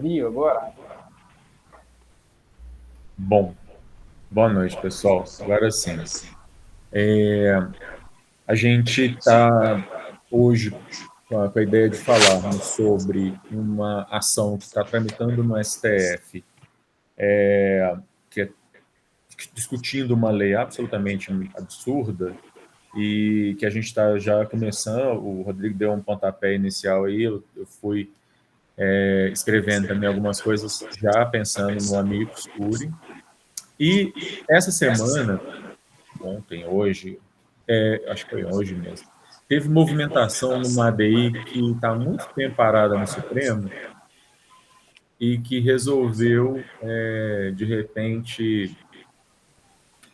Frio agora? Bom, boa noite, pessoal. Agora sim. A gente está hoje com a ideia de falarmos sobre uma ação que está tramitando no STF, que é discutindo uma lei absolutamente absurda e que a gente está já começando. O Rodrigo deu um pontapé inicial aí, eu fui escrevendo também algumas coisas já pensando no Amicus Curiae. E essa semana ontem, hoje, acho que foi hoje mesmo, teve movimentação numa ADI que está há muito tempo parada no Supremo e que resolveu, de repente,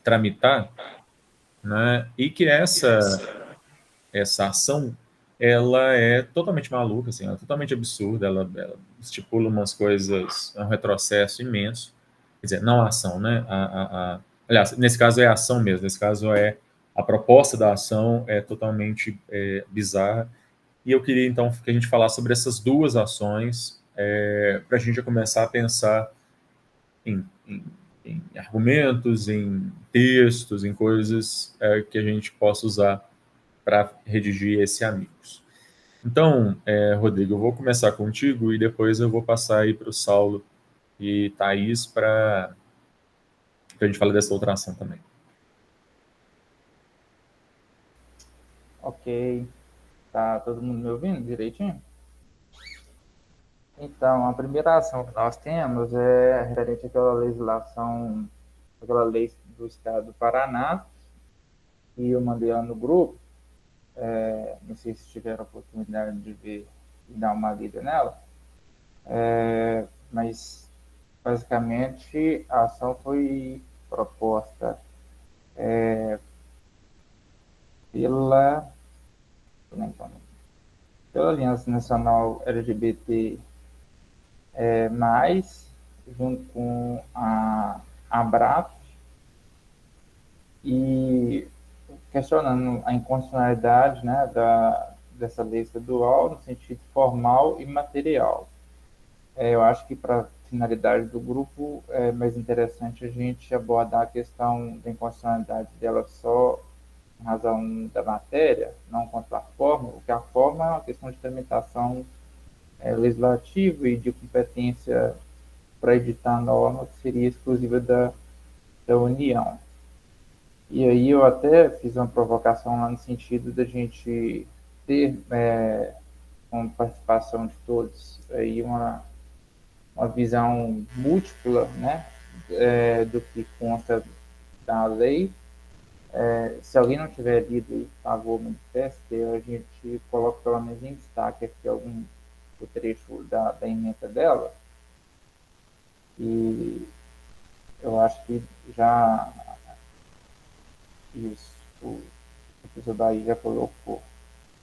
tramitar, né? E que essa ação ela é totalmente maluca, assim, ela é totalmente absurda, ela estipula umas coisas, é um retrocesso imenso. Quer dizer, não a ação, né? Aliás, nesse caso é a ação mesmo, nesse caso é a proposta da ação é totalmente bizarra. E eu queria então que a gente falasse sobre essas duas ações, para a gente já começar a pensar em argumentos, em textos, em coisas que a gente possa usar para redigir esse Amigos. Então, Rodrigo, eu vou começar contigo e depois eu vou passar aí para o Saulo e Thaís para a gente falar dessa outra ação também. Ok. Tá todo mundo me ouvindo direitinho? Então, a primeira ação que nós temos é referente àquela legislação, aquela lei do Estado do Paraná, que eu mandei lá no grupo. Não sei se tiveram a oportunidade de ver e dar uma lida nela, mas basicamente a ação foi proposta pela, pela Aliança Nacional LGBT mais, junto com a Abrap, e questionando a inconstitucionalidade, né, dessa lei estadual no sentido formal e material. Eu acho que para a finalidade do grupo é mais interessante a gente abordar a questão da inconstitucionalidade dela só em razão da matéria, não quanto à forma, porque a forma é uma questão de tramitação legislativa e de competência para editar a norma que seria exclusiva da União. E aí eu até fiz uma provocação lá no sentido da gente ter, com participação de todos, aí uma visão múltipla, né, do que consta da lei. Se alguém não tiver lido, por favor, manifeste, a gente coloca pelo menos em destaque aqui algum o trecho da emenda dela, e eu acho que já isso, o professor daí já colocou.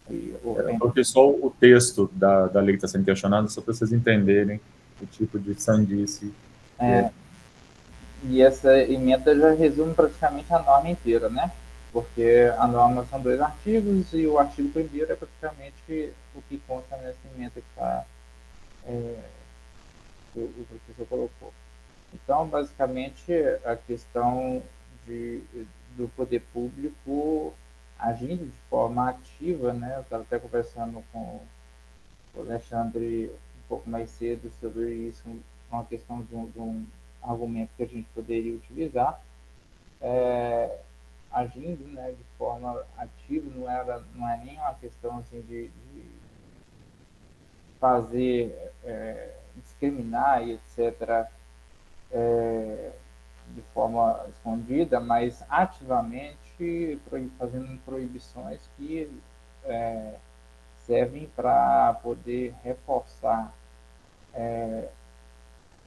E, Eu coloquei só o texto da lei que está sendo questionada, só para vocês entenderem o tipo de sandice que é. é, e essa emenda já resume praticamente a norma inteira, né? Porque a norma são dois artigos e o artigo primeiro é praticamente o que consta nessa emenda que, o professor colocou. Então, basicamente, a questão de, do poder público agindo de forma ativa, né? Eu estava até conversando com o Alexandre um pouco mais cedo sobre isso, uma questão de um argumento que a gente poderia utilizar, agindo, né, de forma ativa, não é nem uma questão assim de fazer, discriminar e etc., de forma escondida, mas ativamente fazendo proibições que servem para poder reforçar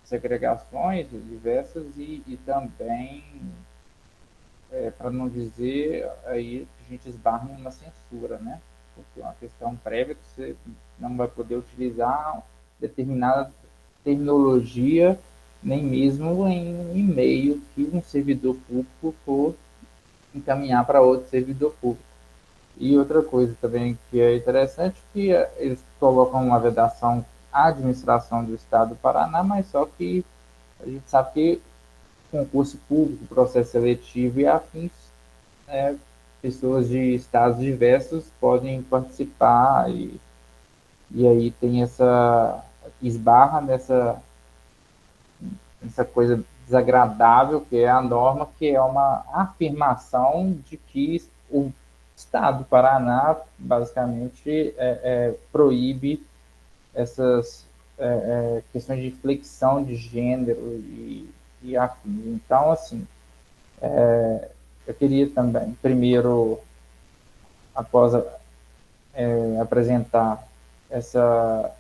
segregações diversas e também, para não dizer, aí a gente esbarra em uma censura, né? Porque é uma questão prévia que você não vai poder utilizar determinada terminologia, nem mesmo em e-mail que um servidor público for encaminhar para outro servidor público. E outra coisa também que é interessante, que eles colocam uma vedação a administração do Estado do Paraná, mas só que a gente sabe que concurso público, processo seletivo e afins, né, pessoas de estados diversos podem participar e aí tem esbarra nessa coisa desagradável que é a norma, que é uma afirmação de que o Estado do Paraná basicamente proíbe essas questões de flexão de gênero e afins. Então, assim, eu queria também, primeiro, após apresentar essa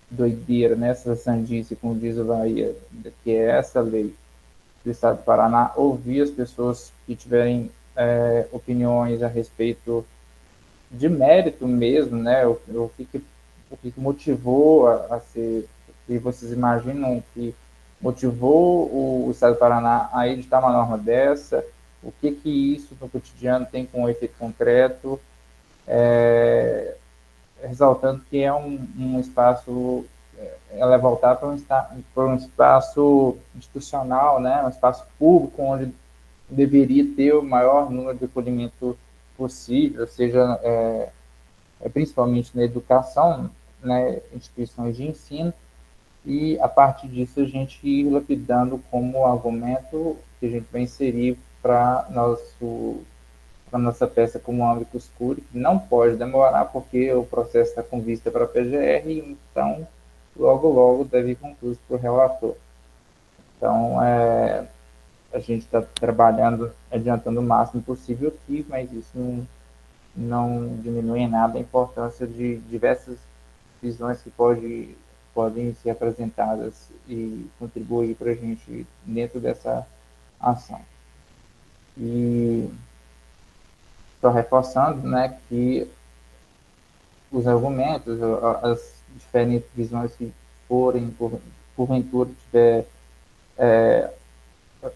doideira, né, essa sandice, como diz o Bahia, que é essa lei do Estado do Paraná, ouvir as pessoas que tiverem opiniões a respeito de mérito mesmo, né, o que motivou a ser, o que vocês imaginam que motivou o Estado do Paraná a editar uma norma dessa, o que isso no cotidiano tem com efeito concreto, ressaltando que é um espaço, ela é voltada para um espaço institucional, né, um espaço público onde deveria ter o maior número de acolhimento possível, seja principalmente na educação, né, instituições de ensino, e a partir disso a gente ir lapidando como argumento que a gente vai inserir para nossa peça como âmbito escuro, que não pode demorar, porque o processo está com vista para a PGR, então logo deve ir concluído por relator. Então, a gente está trabalhando, adiantando o máximo possível aqui, mas isso não diminui em nada a importância de diversas visões que podem ser apresentadas e contribuir para a gente dentro dessa ação. E só reforçando, né, que os argumentos, as diferentes visões que forem, porventura, tiver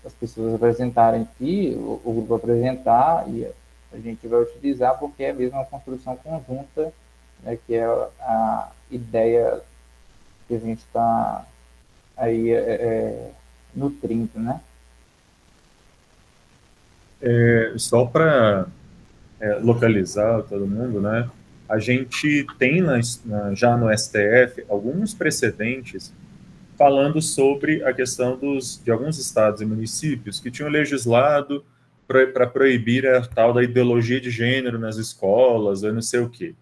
as pessoas apresentarem aqui, o grupo apresentar, e a gente vai utilizar porque é mesmo uma construção conjunta, né, que é a ideia que a gente está aí nutrindo, né? Só para localizar todo mundo, né? A gente tem já no STF alguns precedentes falando sobre a questão de alguns estados e municípios que tinham legislado para proibir a tal da ideologia de gênero nas escolas, ou não sei o quê.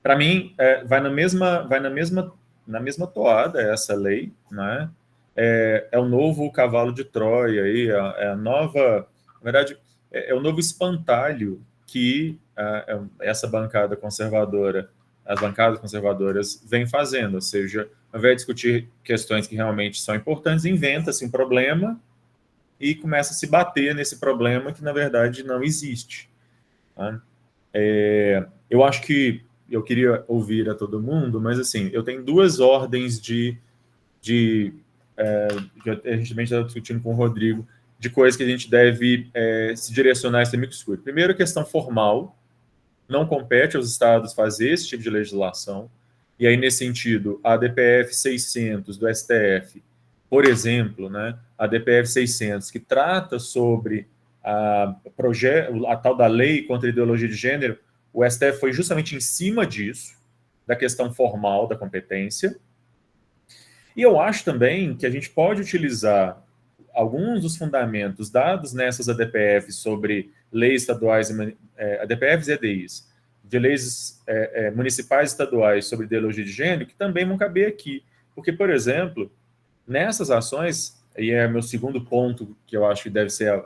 Para mim, vai na mesma toada essa lei, né? É o novo cavalo de Troia aí, é a nova, na verdade, é o novo espantalho que essa bancada conservadora, as bancadas conservadoras vêm fazendo, ou seja, ao invés de discutir questões que realmente são importantes, inventa-se um problema e começa a se bater nesse problema que, na verdade, não existe. Tá? Eu acho que eu queria ouvir a todo mundo, mas assim, eu tenho duas ordens que a gente também está discutindo com o Rodrigo, de coisas que a gente deve se direcionar a esse amigo escuro. Primeiro, a questão formal, não compete aos estados fazer esse tipo de legislação, e aí, nesse sentido, a DPF 600 do STF, por exemplo, né, a DPF 600, que trata sobre a tal da lei contra a ideologia de gênero, o STF foi justamente em cima disso, da questão formal da competência. E eu acho também que a gente pode utilizar alguns dos fundamentos dados nessas ADPFs sobre leis estaduais, ADPFs e EDIs, de leis municipais e estaduais sobre ideologia de gênero, que também vão caber aqui. Porque, por exemplo, nessas ações, e é meu segundo ponto que eu acho que deve ser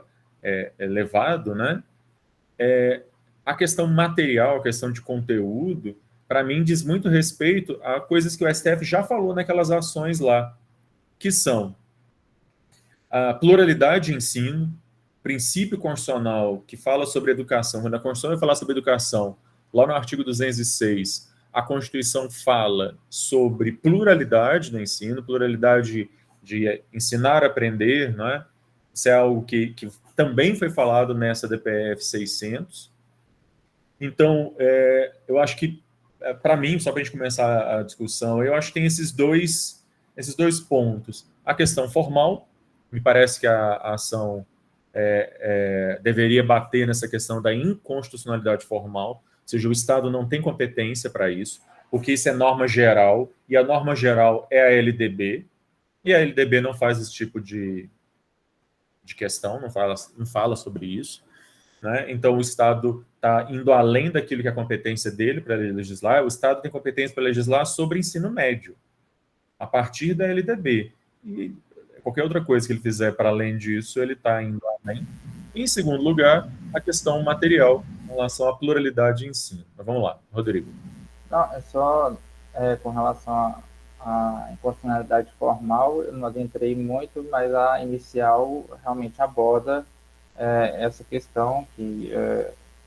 levado, né? A questão material, a questão de conteúdo, para mim diz muito respeito a coisas que o STF já falou naquelas ações lá, que são a pluralidade de ensino, princípio constitucional que fala sobre educação. Quando a Constituição vai falar sobre educação, lá no artigo 206, a Constituição fala sobre pluralidade no ensino, pluralidade de ensinar a aprender, não é? Isso é algo que também foi falado nessa DPF 600. Então, eu acho que para mim, só para a gente começar a discussão, eu acho que tem esses dois pontos. A questão formal, me parece que a ação deveria bater nessa questão da inconstitucionalidade formal, ou seja, o Estado não tem competência para isso, porque isso é norma geral, e a norma geral é a LDB, e a LDB não faz esse tipo de questão, não fala sobre isso. Né? Então, o Estado está indo além daquilo que é a competência dele para legislar. O Estado tem competência para legislar sobre ensino médio, a partir da LDB. E qualquer outra coisa que ele fizer para além disso, ele está indo além. E, em segundo lugar, a questão material em relação à pluralidade de ensino. Mas vamos lá, Rodrigo. Não, é só com relação à inconstitucionalidade formal, eu não adentrei muito, mas a inicial realmente aborda essa questão que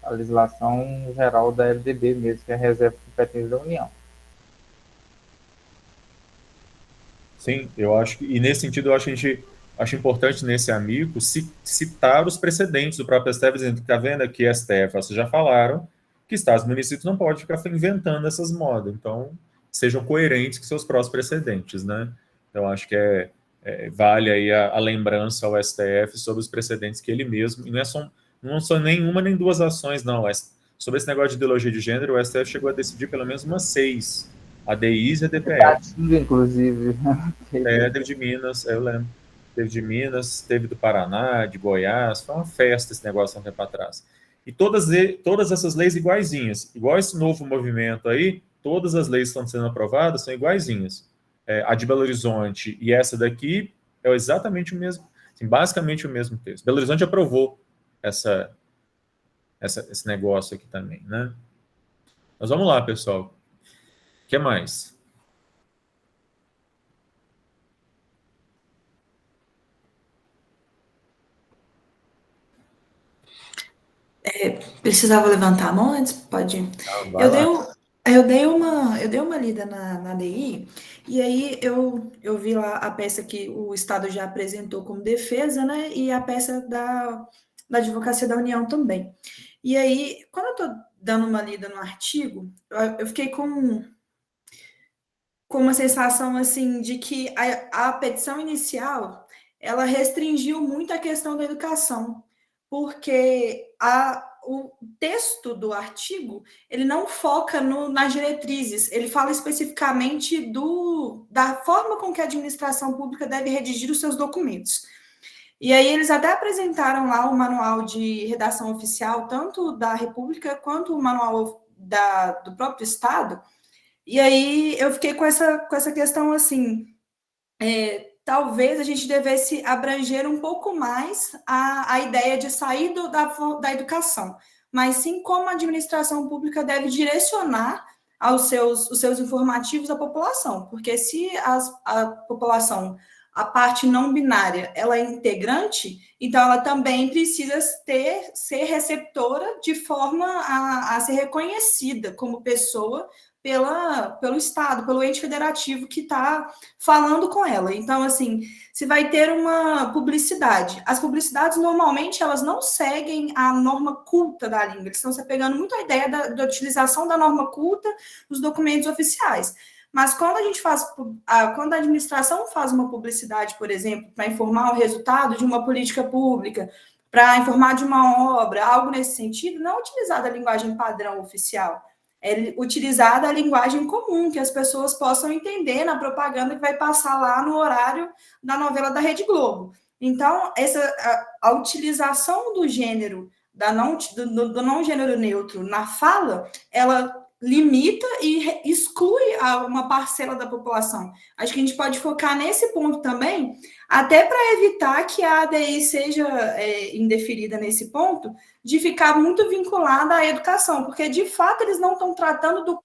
a legislação geral da LDB mesmo, que é a reserva de competência da União. Sim, eu acho que, e nesse sentido, eu acho que a gente acho importante nesse amigo citar os precedentes do próprio STF, dizendo que está vendo aqui, STF, vocês já falaram que estados e municípios não podem ficar inventando essas modas, então sejam coerentes com seus próprios precedentes, né? Então acho que vale aí a lembrança ao STF sobre os precedentes que ele mesmo, e não são nenhuma nem duas ações, não, sobre esse negócio de ideologia de gênero, o STF chegou a decidir pelo menos umas 6, a DIs e a DPF. Inclusive. Teve de Minas, eu lembro. Teve de Minas, teve do Paraná, de Goiás, foi uma festa esse negócio há um tempo atrás. E todas essas leis iguaizinhas, igual esse novo movimento aí, todas as leis que estão sendo aprovadas são iguaizinhas. A de Belo Horizonte e essa daqui é exatamente o mesmo, assim, basicamente o mesmo texto. Belo Horizonte aprovou esse negócio aqui também, né? Mas vamos lá, pessoal. O que mais? Precisava levantar a mão antes? Pode ir. Vai Eu dei, lá. um- eu dei uma lida na DI, e aí eu vi lá a peça que o Estado já apresentou como defesa, né? E a peça da Advocacia da União também. E aí, quando eu estou dando uma lida no artigo, eu fiquei com uma sensação assim de que a petição inicial ela restringiu muito a questão da educação, porque o texto do artigo ele não foca nas diretrizes, ele fala especificamente da forma com que a administração pública deve redigir os seus documentos. E aí eles até apresentaram lá o manual de redação oficial, tanto da República quanto o manual do próprio Estado. E aí eu fiquei com essa questão assim, talvez a gente devesse abranger um pouco mais a ideia de sair da educação, mas sim como a administração pública deve direcionar os seus informativos à população, porque se a população, a parte não binária, ela é integrante, então ela também precisa ser receptora de forma a ser reconhecida como pessoa pelo Estado, pelo ente federativo que está falando com ela. Então, assim, se vai ter uma publicidade. As publicidades, normalmente, elas não seguem a norma culta da língua. Eles estão se apegando muito à ideia da utilização da norma culta nos documentos oficiais. Mas quando quando a administração faz uma publicidade, por exemplo, para informar o resultado de uma política pública, para informar de uma obra, algo nesse sentido, não é utilizada a linguagem padrão oficial. É utilizada a linguagem comum, que as pessoas possam entender na propaganda que vai passar lá no horário da novela da Rede Globo. Então, a utilização do gênero, do não gênero neutro na fala, ela limita e exclui uma parcela da população. Acho que a gente pode focar nesse ponto também, até para evitar que a ADI seja indeferida nesse ponto, de ficar muito vinculada à educação, porque de fato eles não estão tratando do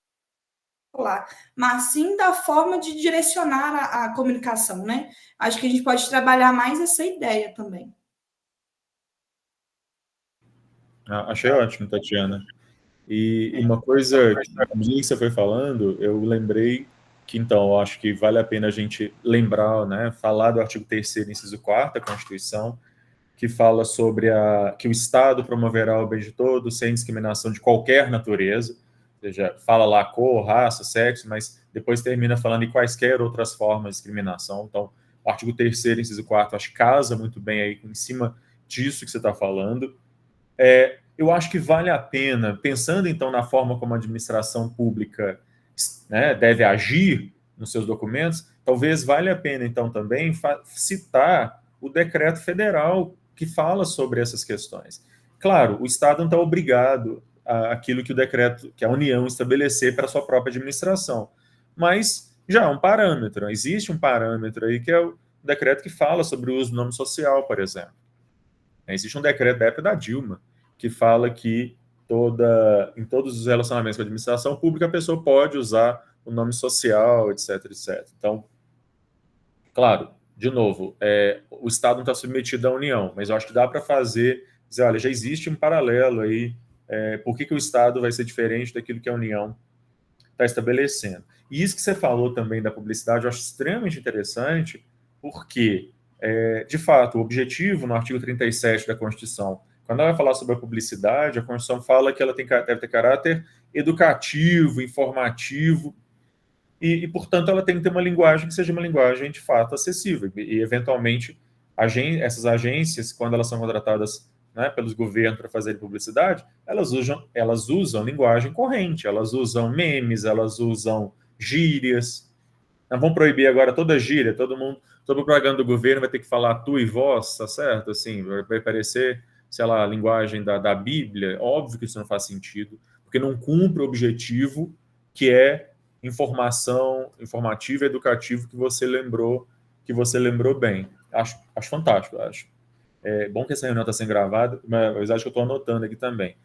popular, mas sim da forma de direcionar a comunicação, né? Acho que a gente pode trabalhar mais essa ideia também. Achei ótimo, Tatiana. E uma coisa, que você foi falando, eu lembrei que, então, eu acho que vale a pena a gente lembrar, né, falar do artigo 3º, inciso 4º da Constituição, que fala sobre que o Estado promoverá o bem de todos, sem discriminação de qualquer natureza. seja, fala lá cor, raça, sexo, mas depois termina falando em quaisquer outras formas de discriminação. Então, o artigo 3º, inciso 4º, acho que casa muito bem aí em cima disso que você está falando. Eu acho que vale a pena, pensando então na forma como a administração pública, né, deve agir nos seus documentos, talvez valha a pena então também citar o decreto federal que fala sobre essas questões. Claro, o Estado não está obrigado àquilo que o decreto, que a União estabelecer para a sua própria administração, mas já há um parâmetro, existe um parâmetro aí que é o decreto que fala sobre o uso do nome social, por exemplo. Existe um decreto da época da Dilma que fala que em todos os relacionamentos com a administração pública a pessoa pode usar o nome social, etc, etc. Então, claro, de novo, o Estado não está submetido à União, mas eu acho que dá para dizer, olha, já existe um paralelo aí, por que o Estado vai ser diferente daquilo que a União está estabelecendo. E isso que você falou também da publicidade, eu acho extremamente interessante, porque, de fato, o objetivo no artigo 37 da Constituição, quando ela vai falar sobre a publicidade, a Constituição fala que ela deve ter caráter educativo, informativo, e, portanto, ela tem que ter uma linguagem que seja uma linguagem, de fato, acessível. E eventualmente, essas agências, quando elas são contratadas, né, pelos governos para fazer publicidade, elas usam linguagem corrente, elas usam memes, elas usam gírias. Não vão proibir agora toda gíria, toda propaganda do governo vai ter que falar tu e vós, tá certo? Assim, vai parecer, sei lá, a linguagem da Bíblia. Óbvio que isso não faz sentido, porque não cumpre o objetivo que é informativo e educativo que você lembrou bem. Acho fantástico, acho. É bom que essa reunião está sendo gravada, mas acho que eu estou anotando aqui também.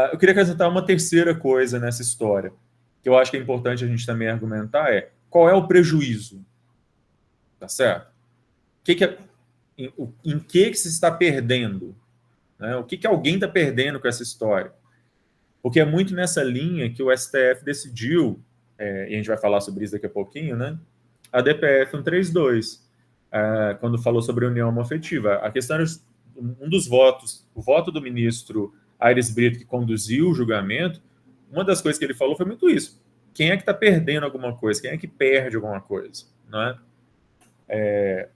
Eu queria acrescentar uma terceira coisa nessa história, que eu acho que é importante a gente também argumentar, qual é o prejuízo? Tá certo? Em que se está perdendo? Né? O que alguém está perdendo com essa história? Porque é muito nessa linha que o STF decidiu, e a gente vai falar sobre isso daqui a pouquinho, né? A DPF 132, quando falou sobre a união homoafetiva. A questão era um dos votos, o voto do ministro Aires Brito, que conduziu o julgamento, uma das coisas que ele falou foi muito isso. Quem é que está perdendo alguma coisa? Quem é que perde alguma coisa? Não é?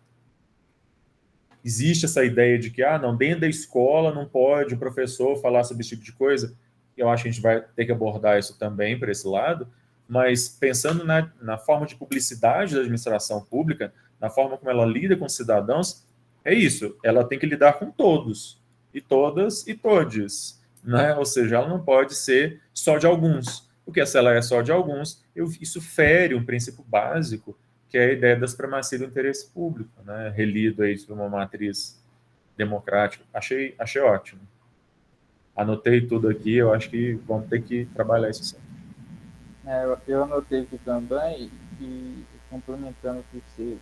Existe essa ideia de que, não, dentro da escola não pode o professor falar sobre esse tipo de coisa. Eu acho que a gente vai ter que abordar isso também por esse lado, mas pensando na forma de publicidade da administração pública, na forma como ela lida com os cidadãos, é isso, ela tem que lidar com todos, e todas e todes, né? Ou seja, ela não pode ser só de alguns, porque se ela é só de alguns, isso fere um princípio básico, que é a ideia da supremacia do interesse público, né? Relido aí por uma matriz democrática. Achei ótimo. Anotei tudo aqui, eu acho que vamos ter que trabalhar isso sim. Eu anotei aqui também, e complementando o que você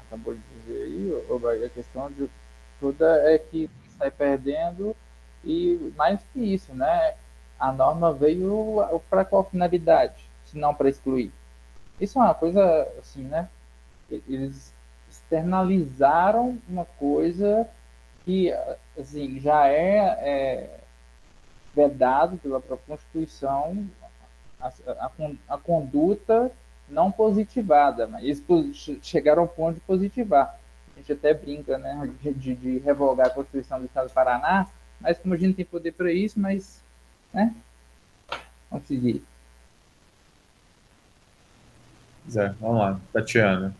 acabou de dizer aí, a questão de toda é que sai perdendo, e mais que isso, né? A norma veio para qual finalidade, se não para excluir? Isso é uma coisa assim, né? Eles externalizaram uma coisa que assim, já é vedado pela própria Constituição, a conduta não positivada, mas eles chegaram ao ponto de positivar. A gente até brinca, né, de revogar a Constituição do Estado do Paraná, mas como a gente tem poder para isso, mas, né, vamos seguir. Vamos lá, Tatiana.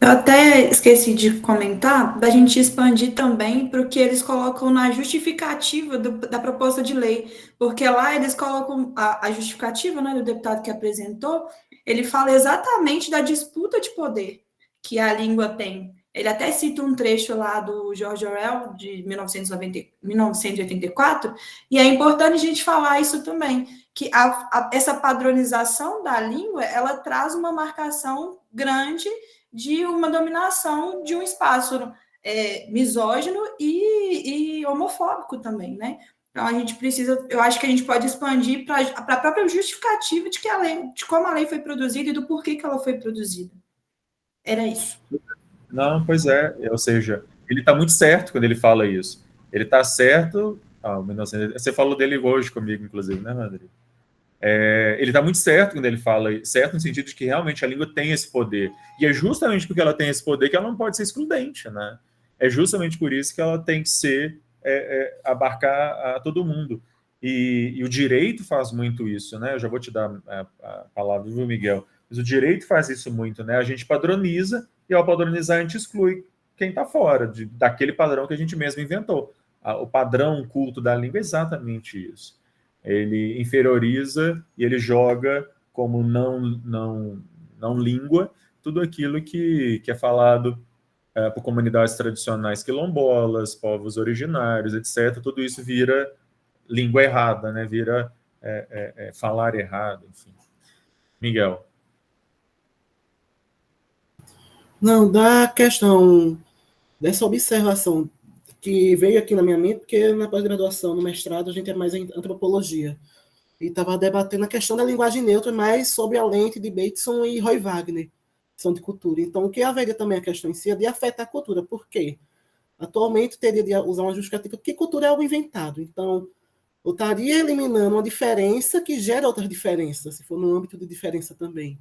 Eu até esqueci de comentar, da gente expandir também para o que eles colocam na justificativa da proposta de lei, porque lá eles colocam a justificativa, né, do deputado que apresentou, ele fala exatamente da disputa de poder que a língua tem. Ele até cita um trecho lá do George Orwell, de 1984, e é importante a gente falar isso também, que essa padronização da língua, ela traz uma marcação grande de uma dominação de um espaço misógino e homofóbico também, né? Então a gente precisa, eu acho que a gente pode expandir para a própria justificativa de que de como a lei foi produzida e do porquê que ela foi produzida. Era isso. Não, pois é, ou seja, ele está muito certo quando ele fala isso. Ele está certo. Você falou dele hoje comigo, inclusive, né, Rodrigo? Ele está muito certo quando ele fala, certo no sentido de que realmente a língua tem esse poder. E é justamente porque ela tem esse poder que ela não pode ser excludente, né? É justamente por isso que ela tem que ser, abarcar a todo mundo. E o direito faz muito isso, né? Eu já vou te dar a palavra, viu, Miguel? Mas o direito faz isso muito, né? A gente padroniza e ao padronizar a gente exclui quem está fora daquele padrão que a gente mesmo inventou. O padrão culto da língua é exatamente isso. Ele inferioriza e ele joga como não língua tudo aquilo que é falado por comunidades tradicionais quilombolas, povos originários, etc. Tudo isso vira língua errada, né? Vira falar errado, enfim. Miguel. Não, da questão dessa observação que veio aqui na minha mente, porque na pós-graduação, no mestrado, a gente é mais em antropologia. E estava debatendo a questão da linguagem neutra, mais sobre a lente de Bateson e Roy Wagner, que são de cultura. Então, o que haveria também a questão em si é de afetar a cultura. Por quê? Atualmente, teria de usar uma justificativa que cultura é algo inventado. Então, eu estaria eliminando uma diferença que gera outras diferenças, se for no âmbito de diferença também,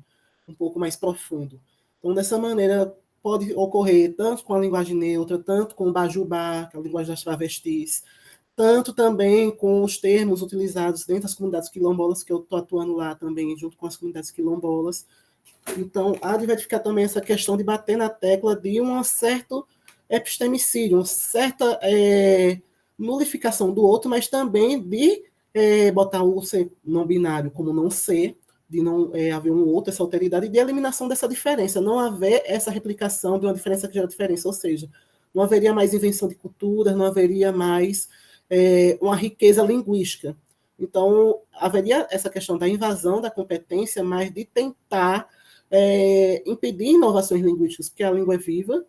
um pouco mais profundo. Então, dessa maneira, pode ocorrer tanto com a linguagem neutra, tanto com o bajubá, que é a linguagem das travestis, tanto também com os termos utilizados dentro das comunidades quilombolas, que eu estou atuando lá também, junto com as comunidades quilombolas. Então, há de verificar também essa questão de bater na tecla de um certo epistemicídio, uma certa nulificação do outro, mas também de botar o ser não binário como não ser, de não haver um outro, essa alteridade, e de eliminação dessa diferença, não haver essa replicação de uma diferença que gera diferença, ou seja, não haveria mais invenção de culturas, não haveria mais uma riqueza linguística. Então, haveria essa questão da invasão da competência, mas de tentar impedir inovações linguísticas, porque a língua é viva,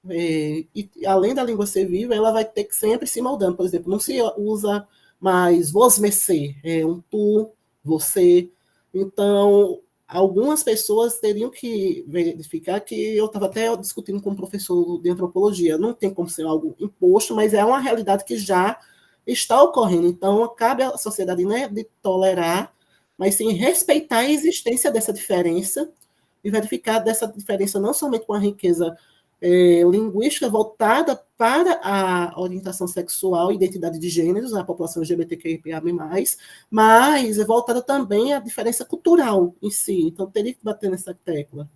e além da língua ser viva, ela vai ter que sempre se moldando. Por exemplo, não se usa mais vosmecê, um tu, você. Então, algumas pessoas teriam que verificar que eu estava até discutindo com um professor de antropologia. Não tem como ser algo imposto, mas é uma realidade que já está ocorrendo. Então, cabe à sociedade não é de tolerar, mas sim respeitar a existência dessa diferença e verificar dessa diferença não somente com a riqueza linguística voltada para a orientação sexual e identidade de gêneros, a população LGBTQIA+, mas é voltada também à diferença cultural em si. Então, teria que bater nessa tecla.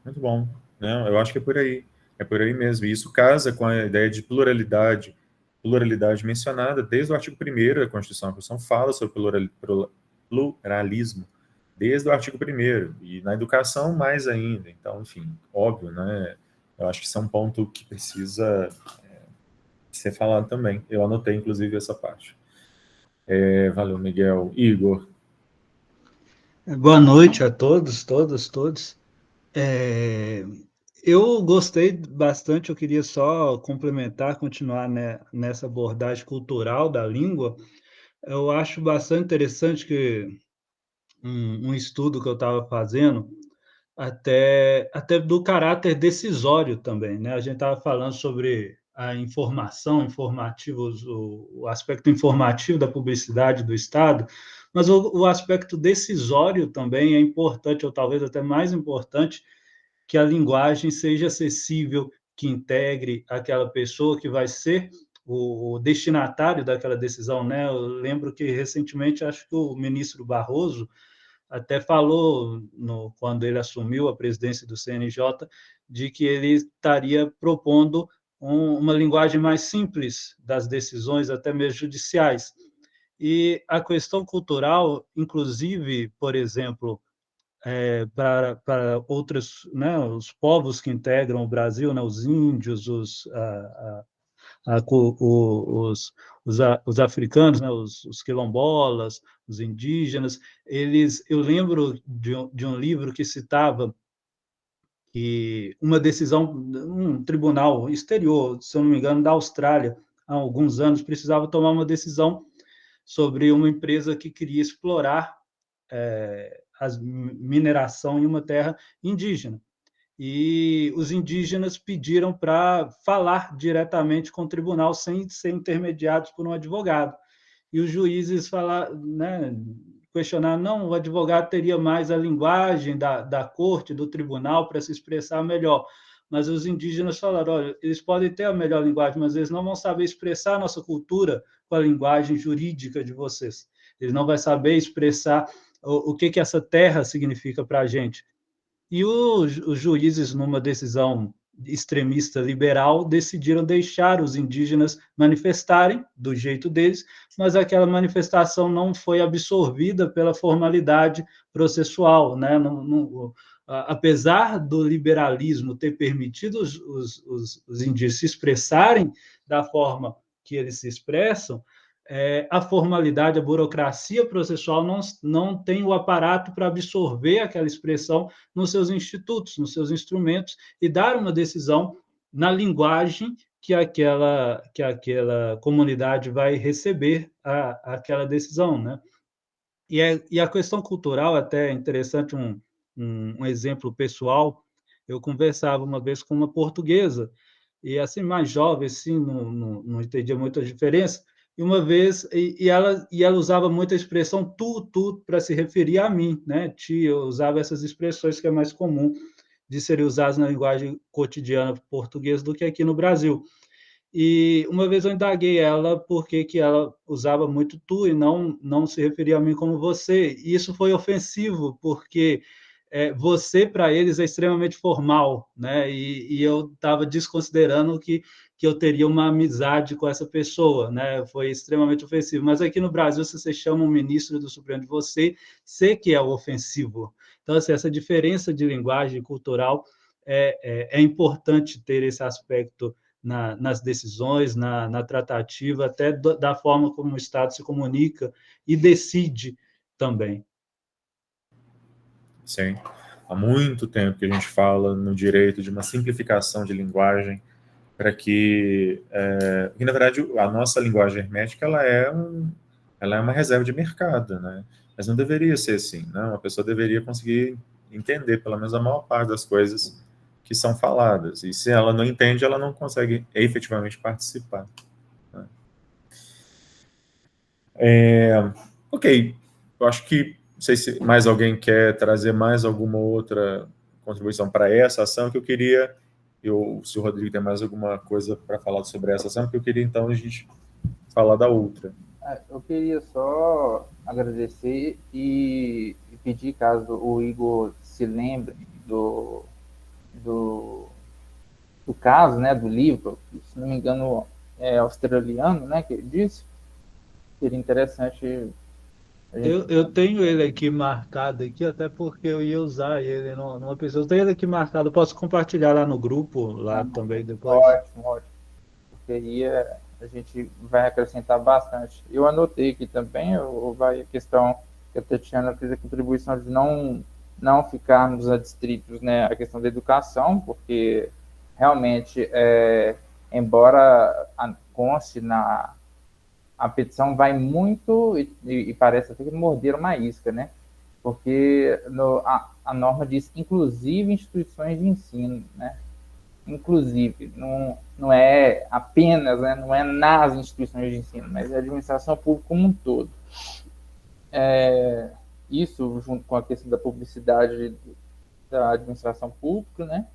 Muito bom. Não, eu acho que é por aí mesmo. E isso casa com a ideia de pluralidade mencionada desde o artigo 1º da Constituição. A Constituição fala sobre pluralismo desde o artigo 1º, e na educação mais ainda. Então, enfim, óbvio, né? Eu acho que isso é um ponto que precisa ser falado também. Eu anotei, inclusive, essa parte. Valeu, Miguel. Igor. Boa noite a todos, todos. Eu gostei bastante, eu queria só complementar, continuar, né, nessa abordagem cultural da língua. Eu acho bastante interessante que um estudo que eu estava fazendo, até do caráter decisório também, né? A gente estava falando sobre a informação, informativos, o aspecto informativo da publicidade do Estado, mas o aspecto decisório também é importante, ou talvez até mais importante, que a linguagem seja acessível, que integre aquela pessoa que vai ser o destinatário daquela decisão, né? Eu lembro que recentemente, acho que o ministro Barroso até falou, quando ele assumiu a presidência do CNJ, de que ele estaria propondo uma linguagem mais simples das decisões, até mesmo judiciais. E a questão cultural, inclusive, por exemplo, para outros, né, os povos que integram o Brasil, né, os índios, os africanos, né, os quilombolas, os indígenas, eu lembro de um livro que citava que uma decisão, um tribunal exterior, se eu não me engano, da Austrália, há alguns anos, precisava tomar uma decisão sobre uma empresa que queria explorar a mineração em uma terra indígena. E os indígenas pediram para falar diretamente com o tribunal sem ser intermediados por um advogado. e os juízes falar, né, questionar, não, o advogado teria mais a linguagem da corte, do tribunal, para se expressar melhor. Mas os indígenas falaram, olha, eles podem ter a melhor linguagem, mas eles não vão saber expressar a nossa cultura com a linguagem jurídica de vocês. Eles não vão saber expressar o que essa terra significa para a gente. E os juízes, numa decisão extremista liberal, decidiram deixar os indígenas manifestarem do jeito deles, mas aquela manifestação não foi absorvida pela formalidade processual, né? Apesar do liberalismo ter permitido os indígenas se expressarem da forma que eles se expressam, a formalidade, a burocracia processual não tem o aparato para absorver aquela expressão nos seus institutos, nos seus instrumentos, e dar uma decisão na linguagem que aquela comunidade vai receber aquela decisão, né? E a questão cultural, até é interessante, um exemplo pessoal, eu conversava uma vez com uma portuguesa, e assim, mais jovem, assim, não entendia muito a diferença, e uma vez, ela usava muito a expressão tu, para se referir a mim, né? Tia, eu usava essas expressões que é mais comum de serem usadas na linguagem cotidiana portuguesa do que aqui no Brasil. E uma vez eu indaguei ela por que ela usava muito tu e não se referia a mim como você. E isso foi ofensivo, porque você, para eles, é extremamente formal, né? E eu estava desconsiderando que eu teria uma amizade com essa pessoa, né? Foi extremamente ofensivo. Mas aqui no Brasil, se você chama um ministro do Supremo de você que é o ofensivo. Então, assim, essa diferença de linguagem cultural é importante ter esse aspecto nas decisões, na tratativa, até da forma como o Estado se comunica e decide também. Sim. Há muito tempo que a gente fala no direito de uma simplificação de linguagem para que, na verdade, a nossa linguagem hermética ela é uma reserva de mercado, né? Mas não deveria ser assim, não. A pessoa deveria conseguir entender, pelo menos, a maior parte das coisas que são faladas. E se ela não entende, ela não consegue efetivamente participar. Né? Ok, eu acho que, não sei se mais alguém quer trazer mais alguma outra contribuição para essa ação que eu queria, se o Rodrigo tem mais alguma coisa para falar sobre essa ação, que eu queria então a gente falar da outra. Eu queria só agradecer e pedir, caso o Igor se lembre do, do caso, né, do livro, se não me engano é australiano, né, que ele disse, seria interessante a gente... Eu tenho ele aqui marcado aqui, até porque eu ia usar ele numa pessoa. Eu tenho ele aqui marcado, eu posso compartilhar lá no grupo, lá também depois. Ótimo, ótimo. Porque aí a gente vai acrescentar bastante. Eu anotei aqui também, vai a questão que a Tatiana fez a contribuição de não ficarmos adstritos, né, à questão da educação, porque realmente, embora conste a petição vai muito, e parece até que morderam uma isca, né? Porque a norma diz, inclusive, instituições de ensino, né? Inclusive, não é apenas, né? Não é nas instituições de ensino, mas é a administração pública como um todo. Isso, junto com a questão da publicidade da administração pública, né?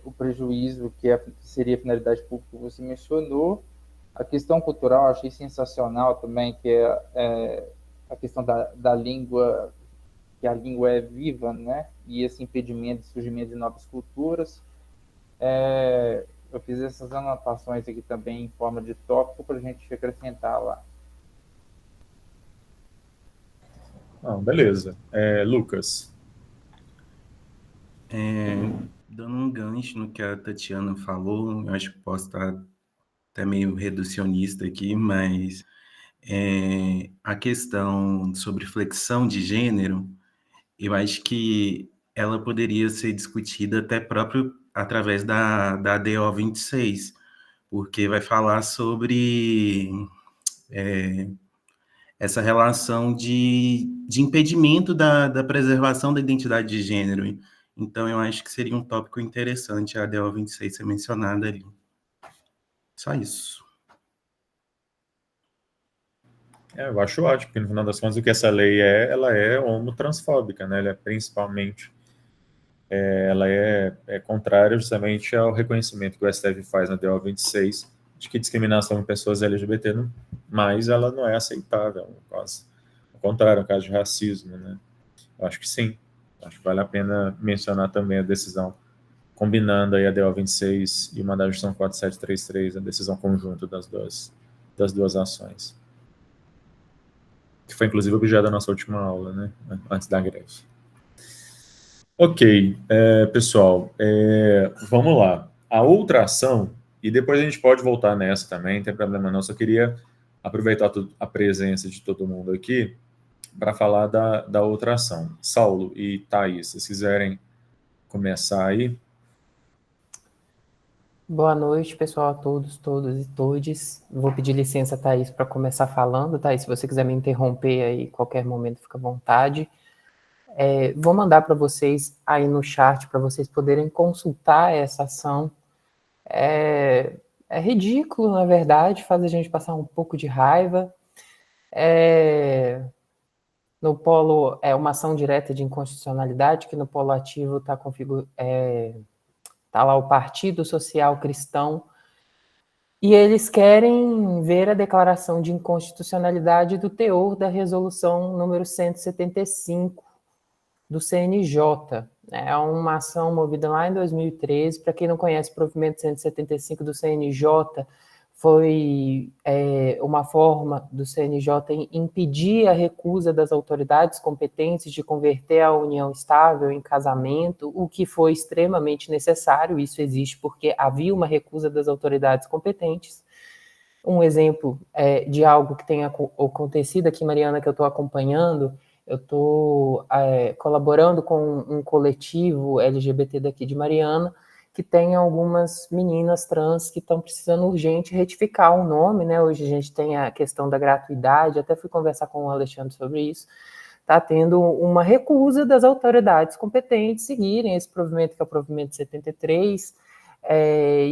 O prejuízo que seria a finalidade pública que você mencionou. A questão cultural eu achei sensacional também, que é a questão da língua, que a língua é viva, né? E esse impedimento de surgimento de novas culturas. Eu fiz essas anotações aqui também em forma de tópico para a gente acrescentar lá. Beleza. Lucas. Dando um gancho no que a Tatiana falou, eu acho que posso estar até meio reducionista aqui, mas a questão sobre flexão de gênero, eu acho que ela poderia ser discutida até próprio através da DO 26, porque vai falar sobre essa relação de impedimento da preservação da identidade de gênero. Então, eu acho que seria um tópico interessante a DO 26 ser mencionada ali. Só isso. Eu acho ótimo, porque no final das contas o que essa lei ela é homotransfóbica, né? Ela é principalmente, ela é contrária justamente ao reconhecimento que o STF faz na DO 26 de que discriminação em pessoas LGBT, mas ela não é aceitável, quase. Ao contrário, é um caso de racismo, né? Eu acho que sim. Acho que vale a pena mencionar também a decisão, combinando aí a DO 26 e o mandado de Justiça 4733, a decisão conjunta das duas ações. Que foi inclusive objeto da nossa última aula, né? Antes da greve. Ok, pessoal, vamos lá. A outra ação, e depois a gente pode voltar nessa também, não tem problema não, só queria aproveitar a presença de todo mundo aqui para falar da outra ação. Saulo e Thaís, se quiserem começar aí. Boa noite, pessoal, a todos, todas e todes. Vou pedir licença, Thaís, para começar falando. Thaís, se você quiser me interromper aí, qualquer momento, fica à vontade. Vou mandar para vocês aí no chat, para vocês poderem consultar essa ação. É ridículo, na verdade, faz a gente passar um pouco de raiva. No polo, é uma ação direta de inconstitucionalidade, que no polo ativo está lá o Partido Social Cristão, e eles querem ver a declaração de inconstitucionalidade do teor da resolução número 175 do CNJ. É uma ação movida lá em 2013. Para quem não conhece, o provimento 175 do CNJ foi uma forma do CNJ em impedir a recusa das autoridades competentes de converter a união estável em casamento, o que foi extremamente necessário. Isso existe porque havia uma recusa das autoridades competentes. Um exemplo de algo que tenha acontecido aqui, Mariana, que eu estou acompanhando, eu estou colaborando com um coletivo LGBT daqui de Mariana, que tem algumas meninas trans que estão precisando urgente retificar o nome, né? Hoje a gente tem a questão da gratuidade, até fui conversar com o Alexandre sobre isso. Está tendo uma recusa das autoridades competentes seguirem esse provimento, que é o provimento 73,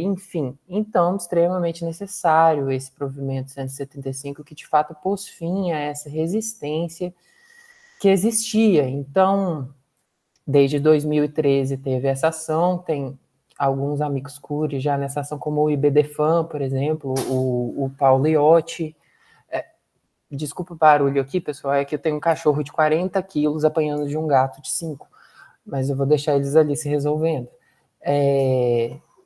enfim, então, extremamente necessário esse provimento 175, que de fato pôs fim a essa resistência que existia. Então, desde 2013 teve essa ação, tem alguns amigos curi já nessa ação, como o IBDFAN, por exemplo, o Paulo Iotti. Desculpa o barulho aqui, pessoal, é que eu tenho um cachorro de 40 quilos apanhando de um gato de 5, mas eu vou deixar eles ali se resolvendo.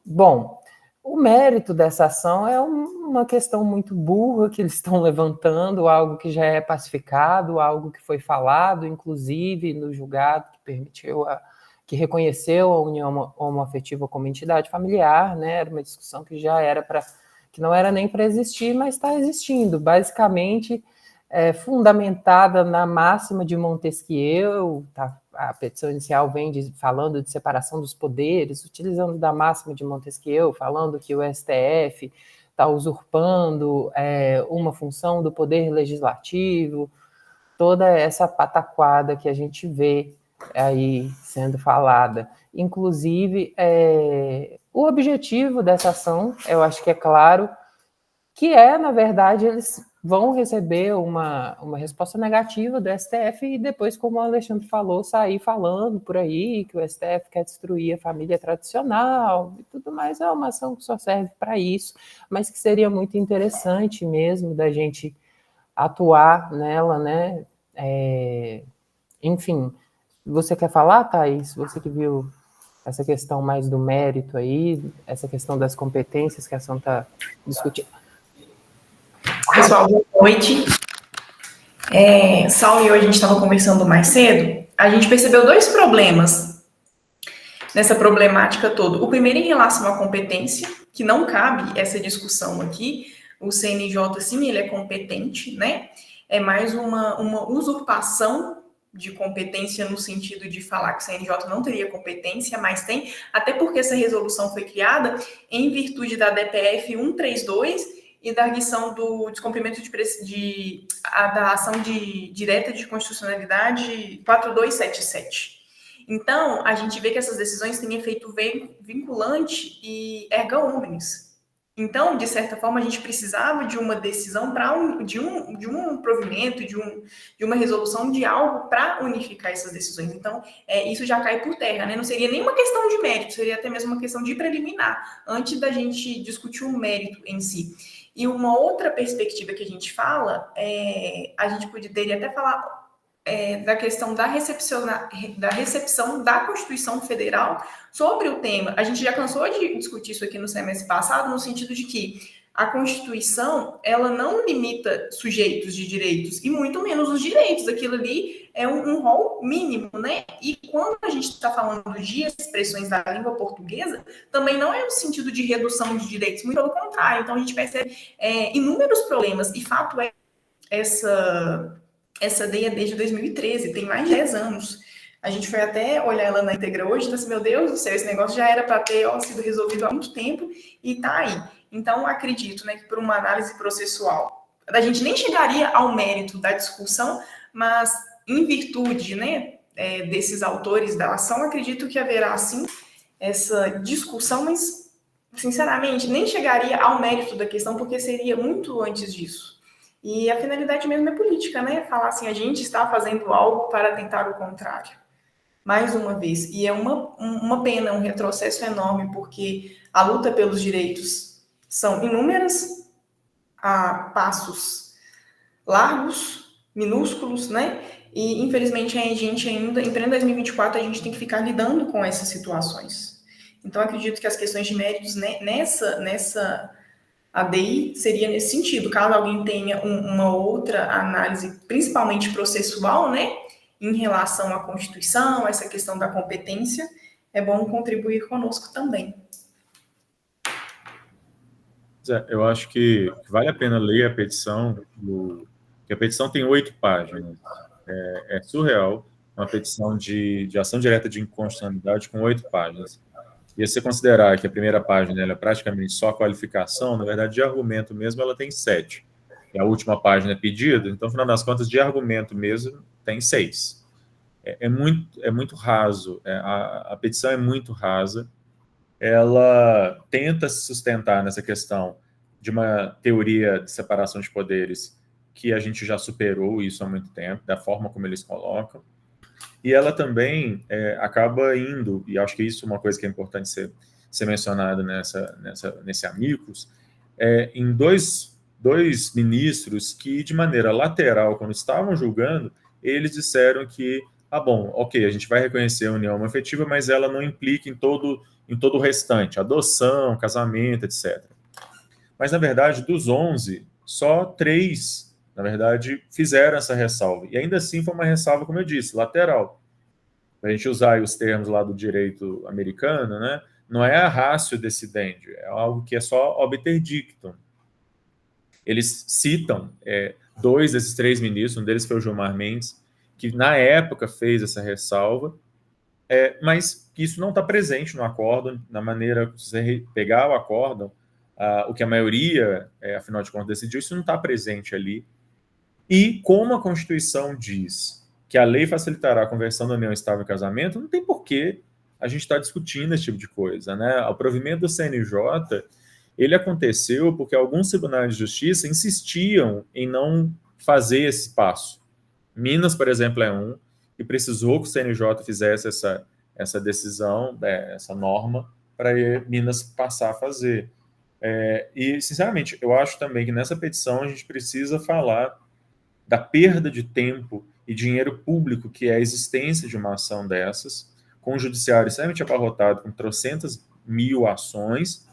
Bom, o mérito dessa ação é uma questão muito burra que eles estão levantando, algo que já é pacificado, algo que foi falado, inclusive, no julgado, que reconheceu a união homoafetiva como entidade familiar, né? Era uma discussão que já era que não era nem para existir, mas está existindo. Basicamente, fundamentada na máxima de Montesquieu, tá? A petição inicial vem falando de separação dos poderes, utilizando da máxima de Montesquieu, falando que o STF está usurpando uma função do poder legislativo, toda essa pataquada que a gente vê aí sendo falada. Inclusive, o objetivo dessa ação, eu acho que é claro, que na verdade, eles vão receber uma resposta negativa do STF e depois, como o Alexandre falou, sair falando por aí que o STF quer destruir a família tradicional e tudo mais. É uma ação que só serve para isso, mas que seria muito interessante mesmo da gente atuar nela, né? Enfim, você quer falar, Thaís? Você que viu essa questão mais do mérito aí, essa questão das competências que a ação está discutindo. Pessoal, boa noite. Saulo e eu, a gente estava conversando mais cedo, a gente percebeu dois problemas nessa problemática toda. O primeiro em relação à competência, que não cabe essa discussão aqui. O CNJ, sim, ele é competente, né? É mais uma usurpação de competência no sentido de falar que o CNJ não teria competência, mas tem, até porque essa resolução foi criada em virtude da DPF 132 e da arguição do descumprimento da ação direta de constitucionalidade 4277. Então, a gente vê que essas decisões têm efeito vinculante e erga omnes. Então, de certa forma, a gente precisava de uma decisão de um provimento, de uma resolução de algo para unificar essas decisões. Então, isso já cai por terra, né? Não seria nem uma questão de mérito, seria até mesmo uma questão de preliminar, antes da gente discutir o mérito em si. E uma outra perspectiva que a gente fala, a gente poderia até falar da questão da recepção da Constituição Federal sobre o tema. A gente já cansou de discutir isso aqui no semestre passado, no sentido de que a Constituição, ela não limita sujeitos de direitos, e muito menos os direitos. Aquilo ali é um rol mínimo, né? E quando a gente está falando de expressões da língua portuguesa, também não é no sentido de redução de direitos, muito pelo contrário. Então, a gente percebe inúmeros problemas, e fato é essa lei é desde 2013, tem mais de 10 anos. A gente foi até olhar ela na íntegra hoje e disse, meu Deus do céu, esse negócio já era para ter sido resolvido há muito tempo e está aí. Então, acredito, né, que por uma análise processual, a gente nem chegaria ao mérito da discussão, mas em virtude, né, desses autores da ação, acredito que haverá, sim, essa discussão, mas, sinceramente, nem chegaria ao mérito da questão, porque seria muito antes disso. E a finalidade mesmo é política, né? Falar assim, a gente está fazendo algo para tentar o contrário. Mais uma vez. E é uma pena, um retrocesso enorme, porque a luta pelos direitos são inúmeras, a passos largos, minúsculos, né? E, infelizmente, a gente ainda, em pleno 2024, a gente tem que ficar lidando com essas situações. Então, acredito que as questões de méritos, né, nessa ADI seria nesse sentido, caso alguém tenha uma outra análise, principalmente processual, né, em relação à Constituição, essa questão da competência, é bom contribuir conosco também. Eu acho que vale a pena ler a petição, que a petição tem 8 páginas. É surreal, uma petição de ação direta de inconstitucionalidade com 8 páginas. E se você considerar que a primeira página ela é praticamente só qualificação, na verdade, de argumento mesmo, ela tem 7. E a última página é pedido, então, no final das contas, de argumento mesmo, tem 6. É muito raso, a petição é muito rasa. Ela tenta se sustentar nessa questão de uma teoria de separação de poderes que a gente já superou isso há muito tempo, da forma como eles colocam. E ela também acaba indo, e acho que isso é uma coisa que é importante ser mencionada nesse amicus, em dois ministros que, de maneira lateral, quando estavam julgando, eles disseram que, bom, ok, a gente vai reconhecer a união afetiva, mas ela não implica em todo o restante, adoção, casamento, etc. Mas, na verdade, dos 11, só 3... na verdade, fizeram essa ressalva. E ainda assim foi uma ressalva, como eu disse, lateral. Para a gente usar os termos lá do direito americano, né? Não é a ratio decidendi, é algo que é só obter dictum. Eles citam 2 desses 3 ministros, um deles foi o Gilmar Mendes, que na época fez essa ressalva, mas isso não está presente no acórdão, na maneira que você pegar o acórdão, o que a maioria, afinal de contas, decidiu, isso não está presente ali. E como a Constituição diz que a lei facilitará a conversão da união estável em casamento, não tem porquê a gente estar discutindo esse tipo de coisa, né? O provimento do CNJ, ele aconteceu porque alguns tribunais de justiça insistiam em não fazer esse passo. Minas, por exemplo, é um, e precisou que o CNJ fizesse essa decisão, essa norma, para Minas passar a fazer. E, sinceramente, eu acho também que nessa petição a gente precisa falar da perda de tempo e dinheiro público que é a existência de uma ação dessas, com o judiciário extremamente abarrotado, com 300.000 ações,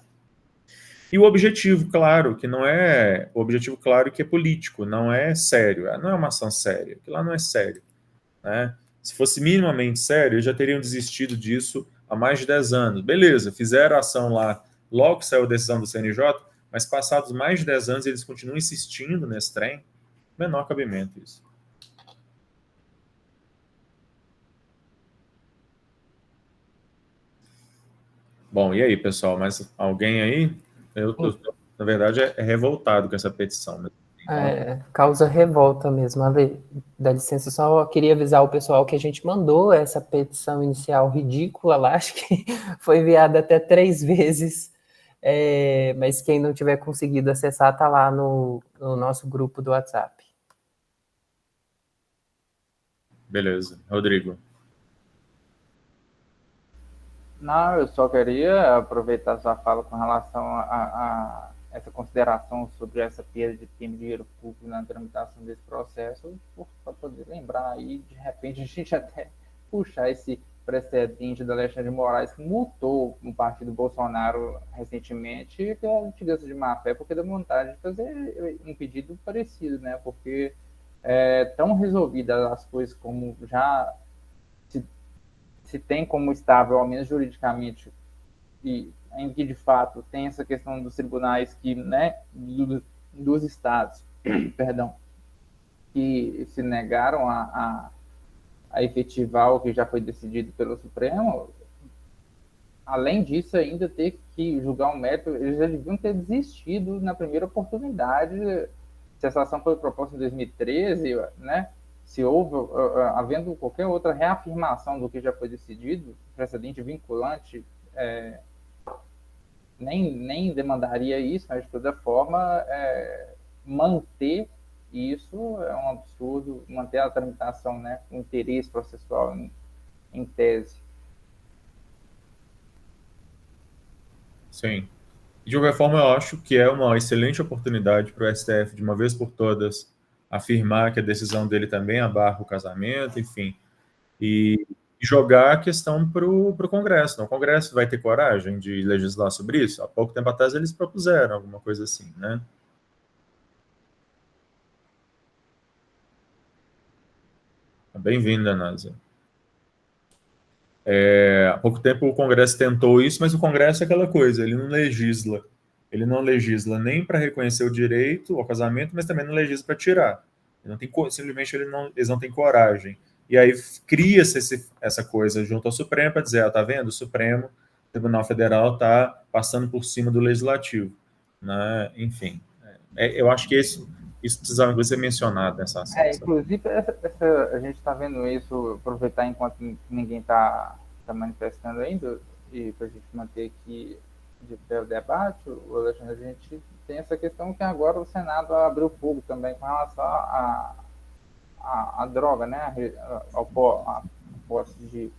e o objetivo claro, que não é... O objetivo claro que é político, não é sério, não é uma ação séria, que lá não é sério, né? Se fosse minimamente sério, eles já teriam desistido disso há mais de 10 anos. Beleza, fizeram a ação lá, logo que saiu a decisão do CNJ, mas passados mais de 10 anos eles continuam insistindo nesse trem. Menor cabimento isso. Bom, e aí, pessoal? Mais alguém aí? Eu na verdade, revoltado com essa petição. Causa revolta mesmo. Ale, dá licença, só queria avisar o pessoal que a gente mandou essa petição inicial ridícula lá, acho que foi enviada até 3 vezes Mas quem não tiver conseguido acessar, está lá no nosso grupo do WhatsApp. Beleza. Rodrigo. Não, eu só queria aproveitar sua fala com relação a essa consideração sobre essa perda de tempo de dinheiro público na tramitação desse processo, para poder lembrar aí, de repente, a gente até puxar esse precedente do Alexandre de Moraes, que multou o partido Bolsonaro recentemente, que é a litigância de má-fé, porque dá vontade de fazer um pedido parecido, né? Porque tão resolvidas as coisas como já se tem como estável, ao menos juridicamente, e em que de fato tem essa questão dos tribunais que, né, dos estados, perdão, que se negaram a efetivar o que já foi decidido pelo Supremo. Além disso, ainda ter que julgar um mérito, eles já deviam ter desistido na primeira oportunidade. Se essa ação foi proposta em 2013, né? Se houve, havendo qualquer outra reafirmação do que já foi decidido, precedente vinculante, nem demandaria isso, mas de toda forma, manter isso é um absurdo, manter a tramitação, né, com interesse processual em tese. Sim. De qualquer forma, eu acho que é uma excelente oportunidade para o STF, de uma vez por todas, afirmar que a decisão dele também abarca o casamento, enfim, e jogar a questão para o Congresso. Não, o Congresso vai ter coragem de legislar sobre isso? Há pouco tempo atrás eles propuseram alguma coisa assim, né? Bem-vinda, Násia. Há pouco tempo o Congresso tentou isso, mas o Congresso é aquela coisa, ele não legisla. Ele não legisla nem para reconhecer o direito ao casamento, mas também não legisla para tirar. Ele não tem, simplesmente eles não têm coragem. E aí cria-se essa coisa junto ao Supremo para dizer, tá vendo? O Supremo, o Tribunal Federal está passando por cima do Legislativo. Né? Enfim, eu acho que isso precisava inclusive ser mencionado nessa ação. Inclusive, a gente está vendo isso, aproveitar enquanto ninguém está manifestando ainda, e para a gente manter aqui de pé o debate, o Alexandre, a gente tem essa questão que agora o Senado abriu fogo também com relação à droga, né? A posse de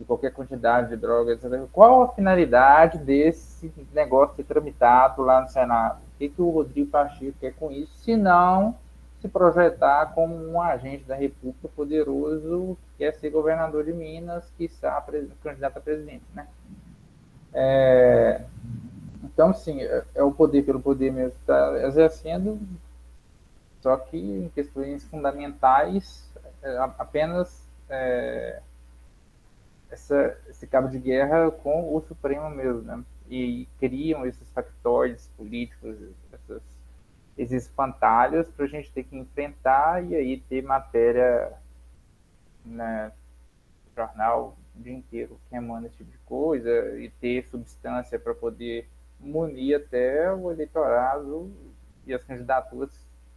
qualquer quantidade de drogas. Qual a finalidade desse negócio ser tramitado lá no Senado? O que o Rodrigo Pacheco quer com isso, se não se projetar como um agente da República poderoso que quer ser governador de Minas, que está candidato a presidente, né? Então, sim, é o poder pelo poder mesmo que está exercendo, só que em questões fundamentais, apenas esse cabo de guerra com o Supremo mesmo, né? E criam esses factores políticos, esses espantalhos para a gente ter que enfrentar e aí ter matéria no jornal o dia inteiro queimando esse tipo de coisa e ter substância para poder munir até o eleitorado e as candidaturas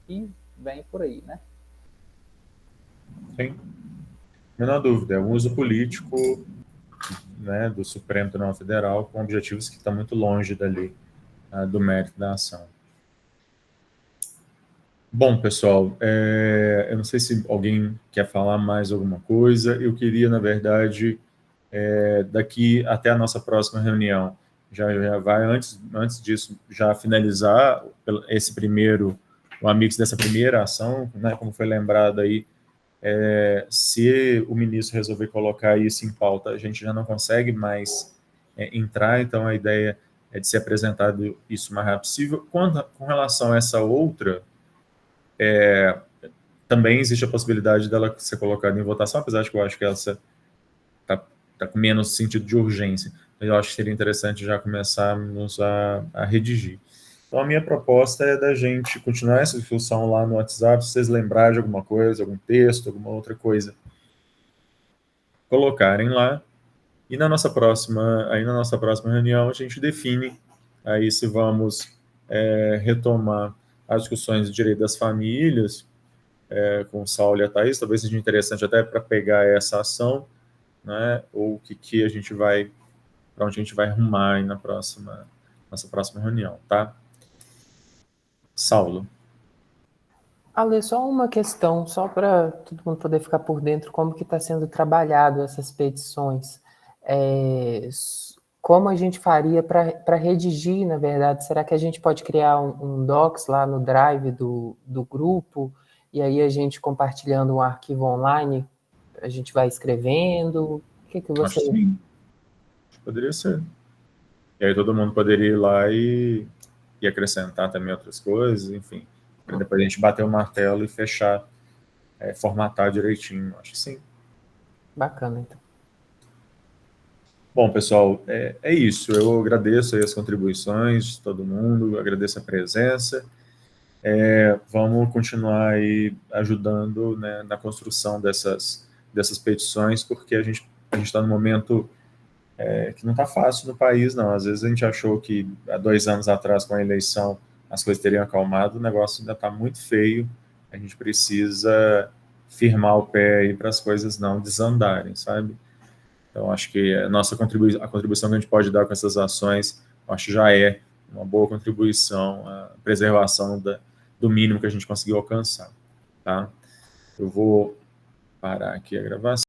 que vêm por aí, né? Sim. Menor dúvida, é um uso político, né, do Supremo Tribunal Federal com objetivos que estão muito longe dali, do mérito da ação. Bom, pessoal, eu não sei se alguém quer falar mais alguma coisa. Eu queria, na verdade, daqui até a nossa próxima reunião, já vai, antes disso, já finalizar esse primeiro, o Amigos dessa primeira ação, né, como foi lembrado aí. Se o ministro resolver colocar isso em pauta, a gente já não consegue mais entrar, então a ideia é de ser apresentado isso o mais rápido possível. Com relação a essa outra, também existe a possibilidade dela ser colocada em votação, apesar de que eu acho que essa está com menos sentido de urgência. Eu acho que seria interessante já começarmos a redigir. Então, a minha proposta é da gente continuar essa discussão lá no WhatsApp, se vocês lembrarem de alguma coisa, algum texto, alguma outra coisa, colocarem lá, e na nossa próxima reunião a gente define aí se vamos retomar as discussões de direito das famílias, com o Saulo e a Thaís, talvez seja interessante até para pegar essa ação, né, ou o que a gente vai, para onde a gente vai arrumar aí na próxima nossa próxima reunião, tá? Saulo. Ale, só uma questão, só para todo mundo poder ficar por dentro, como que está sendo trabalhado essas petições. Como a gente faria para redigir, na verdade? Será que a gente pode criar um docs lá no Drive do grupo, e aí a gente compartilhando um arquivo online, a gente vai escrevendo? O que você... Acho que sim. Poderia ser. E aí todo mundo poderia ir lá e acrescentar também outras coisas, enfim, para depois a gente bater o martelo e fechar, formatar direitinho. Acho que sim. Bacana, então. Bom, pessoal, é isso. Eu agradeço aí as contribuições de todo mundo, agradeço a presença. Vamos continuar aí ajudando, né, na construção dessas petições, porque a gente está num momento que não está fácil no país, não. Às vezes a gente achou que há 2 anos atrás, com a eleição, as coisas teriam acalmado, o negócio ainda está muito feio, a gente precisa firmar o pé aí para as coisas não desandarem, sabe? Então, acho que a contribuição que a gente pode dar com essas ações, acho que já é uma boa contribuição à preservação do mínimo que a gente conseguiu alcançar, tá? Eu vou parar aqui a gravação.